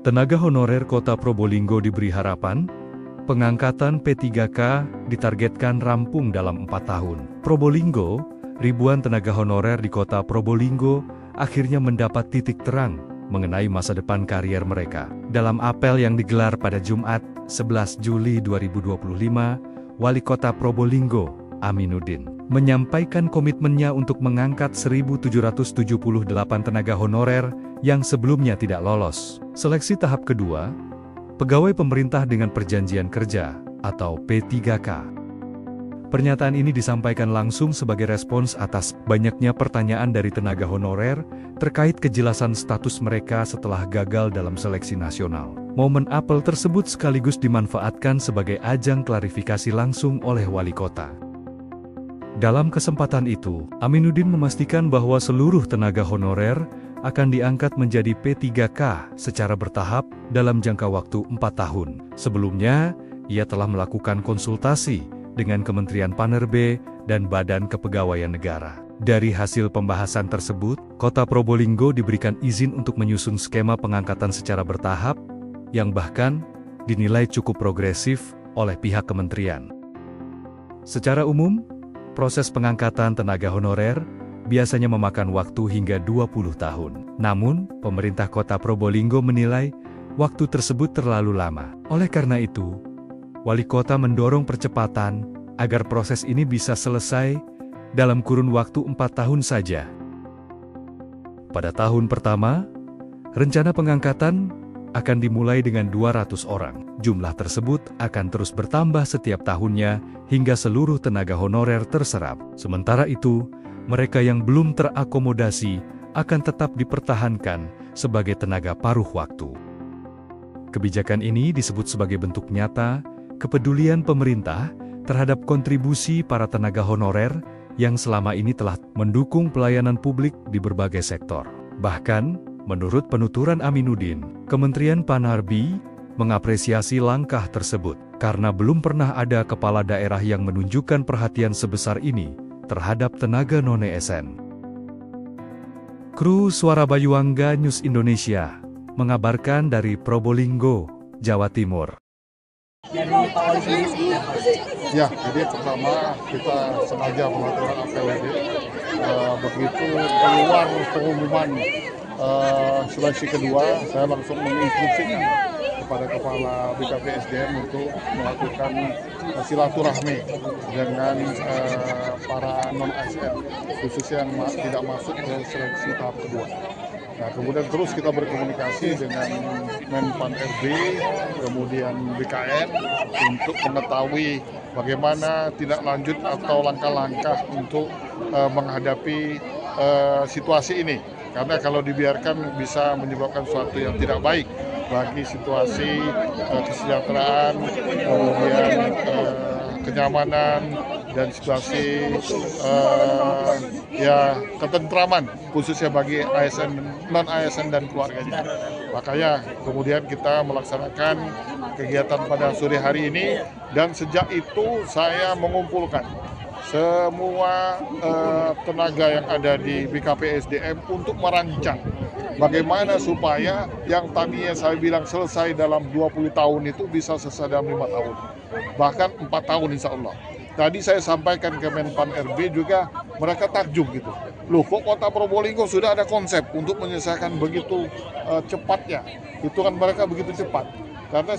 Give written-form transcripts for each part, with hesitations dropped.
Tenaga honorer Kota Probolinggo diberi harapan, pengangkatan P3K ditargetkan rampung dalam 4 tahun. Probolinggo, ribuan tenaga honorer di Kota Probolinggo akhirnya mendapat titik terang mengenai masa depan karier mereka. Dalam apel yang digelar pada Jumat, 11 Juli 2025, Wali Kota Probolinggo, Aminuddin, menyampaikan komitmennya untuk mengangkat 1.778 tenaga honorer yang sebelumnya tidak lolos seleksi tahap kedua, pegawai pemerintah dengan perjanjian kerja atau P3K. Pernyataan ini disampaikan langsung sebagai respons atas banyaknya pertanyaan dari tenaga honorer terkait kejelasan status mereka setelah gagal dalam seleksi nasional. Momen apel tersebut sekaligus dimanfaatkan sebagai ajang klarifikasi langsung oleh wali kota. Dalam kesempatan itu, Aminuddin memastikan bahwa seluruh tenaga honorer akan diangkat menjadi P3K secara bertahap dalam jangka waktu 4 tahun. Sebelumnya, ia telah melakukan konsultasi dengan Kementerian Pan-RB dan Badan Kepegawaian Negara. Dari hasil pembahasan tersebut, Kota Probolinggo diberikan izin untuk menyusun skema pengangkatan secara bertahap, yang bahkan dinilai cukup progresif oleh pihak kementerian. Secara umum, proses pengangkatan tenaga honorer biasanya memakan waktu hingga 20 tahun. Namun, pemerintah Kota Probolinggo menilai waktu tersebut terlalu lama. Oleh karena itu, Wali Kota mendorong percepatan agar proses ini bisa selesai dalam kurun waktu 4 tahun saja. Pada tahun pertama, rencana pengangkatan akan dimulai dengan 200 orang. Jumlah tersebut akan terus bertambah setiap tahunnya hingga seluruh tenaga honorer terserap. Sementara itu, mereka yang belum terakomodasi akan tetap dipertahankan sebagai tenaga paruh waktu. Kebijakan ini disebut sebagai bentuk nyata kepedulian pemerintah terhadap kontribusi para tenaga honorer yang selama ini telah mendukung pelayanan publik di berbagai sektor. Bahkan, menurut penuturan Aminuddin, Kementerian Pan-RB mengapresiasi langkah tersebut karena belum pernah ada kepala daerah yang menunjukkan perhatian sebesar ini terhadap tenaga non-ASN. Kru Suara Bayuangga News Indonesia mengabarkan dari Probolinggo, Jawa Timur. Ya, jadi pertama kita sengaja melakukan apel ini. Begitu keluar pengumuman seleksi kedua, saya langsung menginstruksikan kepada Kepala BKPSDM untuk melakukan silaturahmi dengan para non-ASN, khususnya yang tidak masuk ke seleksi tahap kedua. Nah, kemudian terus kita berkomunikasi dengan Menpan RB, kemudian BKN untuk mengetahui bagaimana tindak lanjut atau langkah-langkah untuk menghadapi situasi ini. Karena kalau dibiarkan bisa menyebabkan sesuatu yang tidak baik bagi situasi kesejahteraan, kemudian kenyamanan, dan situasi ketentraman khususnya bagi ASN, non-ASN dan keluarganya. Makanya kemudian kita melaksanakan kegiatan pada sore hari ini, dan sejak itu saya mengumpulkan semua tenaga yang ada di BKPSDM untuk merancang bagaimana supaya yang tadinya saya bilang selesai dalam 20 tahun itu bisa selesai dalam 5 tahun. Bahkan 4 tahun insya Allah. Tadi saya sampaikan ke Menpan RB juga, mereka takjub gitu. Loh, kok Kota Probolinggo sudah ada konsep untuk menyelesaikan begitu cepatnya. Hitungan mereka begitu cepat. Karena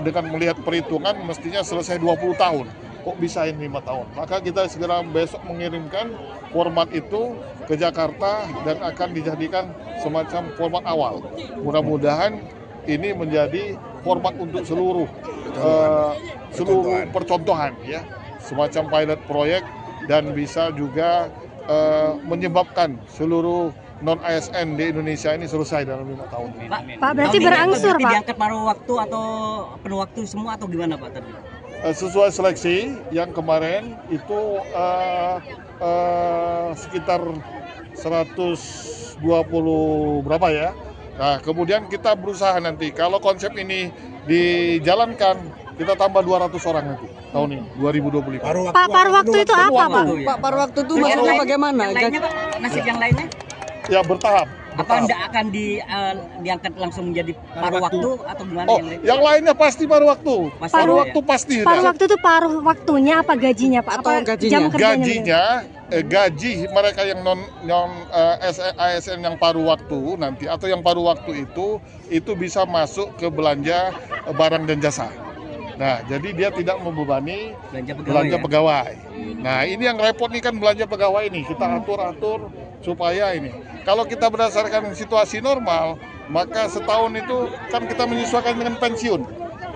dengan melihat perhitungan mestinya selesai 20 tahun. Kok bisa ini 5 tahun? Maka kita segera besok mengirimkan format itu ke Jakarta dan akan dijadikan semacam format awal. Mudah-mudahan ini menjadi format untuk seluruh percontohan, ya, semacam pilot proyek, dan bisa juga menyebabkan seluruh non-ASN di Indonesia ini selesai dalam 5 tahun. Pak, berarti berangsur, Pak? Diangkat paruh waktu atau penuh waktu semua atau gimana, Pak? Tadi? Sesuai seleksi yang kemarin itu sekitar 120 berapa ya. Nah, kemudian kita berusaha nanti kalau konsep ini dijalankan, kita tambah 200 orang nanti tahun ini 2025. Pak, paruh waktu itu apa, Pak? Pak, paruh waktu itu maksudnya bagaimana? Yang lainnya, Pak, nasib yang lainnya? Ya, bertahap. Apa Anda akan diangkat langsung menjadi paruh waktu atau gimana Oh, yang lainnya pasti paruh waktu. Pasti Paruh ya? waktu pasti. Paruh waktu itu paruh waktunya apa gajinya Pak? Atau Apa gajinya? jam kerjanya? Gajinya, gaji mereka yang non ASN yang paruh waktu nanti atau yang paruh waktu itu bisa masuk ke belanja barang dan jasa. Nah, jadi dia tidak membebani belanja ya? pegawai. Nah, ini yang repot nih kan belanja pegawai ini. Kita atur-atur supaya ini. Kalau kita berdasarkan situasi normal, maka setahun itu kan kita menyesuaikan dengan pensiun.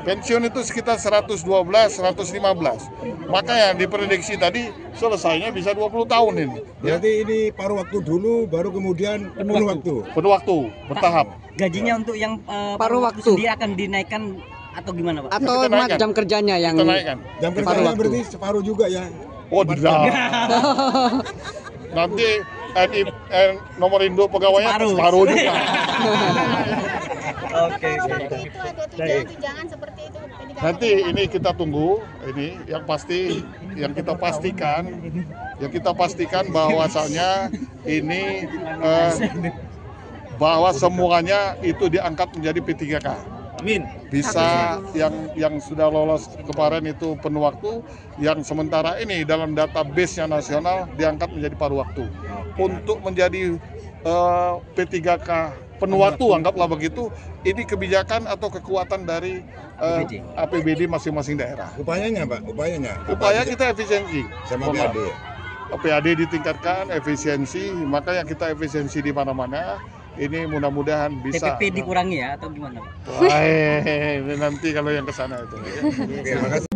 Pensiun itu sekitar 112, 115. Maka yang diprediksi tadi selesainya bisa 20 tahun ini. Ya. Berarti ini paruh waktu dulu, baru kemudian penuh waktu. Penuh waktu, bertahap. Gajinya untuk yang paruh waktu sendiri akan dinaikkan atau gimana Pak? Atau Kita naikkan. jam kerjanya yang Kita naikkan. Jam kerjanya berarti separuh juga ya. Oh, tidak. Nanti nomor induk pegawainya separuh juga. Oke. Jangan seperti itu. Nanti ini kita tunggu, ini yang pasti, yang kita pastikan bahwasanya ini bahwa semuanya itu diangkat menjadi P3K. Amin. Bisa yang sudah lolos kemarin itu penuh waktu, yang sementara ini dalam database-nya nasional diangkat menjadi paruh waktu. Untuk menjadi P3K penuh waktu, anggaplah begitu, ini kebijakan atau kekuatan dari APBD masing-masing daerah. Upayanya Pak, upayanya. Upaya kita efisiensi. Sama PAD. PAD ditingkatkan, efisiensi, maka yang kita efisiensi di mana-mana, ini mudah-mudahan bisa. TPP dikurangi ya atau gimana Pak? Wah, nanti kalau yang ke sana itu. Oke, makasih.